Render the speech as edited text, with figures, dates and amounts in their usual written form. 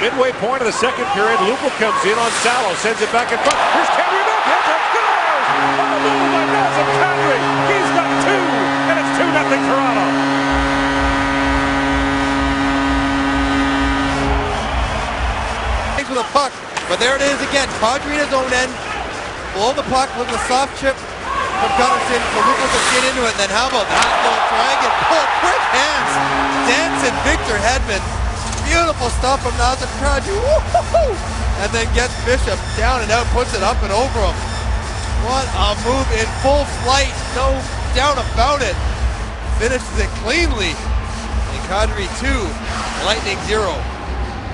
Midway point of the second period, Lupo comes in on Salo, sends it back in front. Here's Kadri backhand, scores! On the move by Nazem Kadri. He's got two, and it's 2-0 Toronto. Thanks for the puck, but there it is again. Kadri in his own end, below the puck, with a soft chip from Gunnarsson for Lupo to get into it. And then how about that little dragon pull, quick hands, dancing Victor Hedman. Beautiful stuff from Nazem Kadri. Woo-hoo-hoo! And then gets Bishop down and out, puts it up and over him. What a move in full flight, no doubt about it. Finishes it cleanly. And Kadri 2, Lightning 0.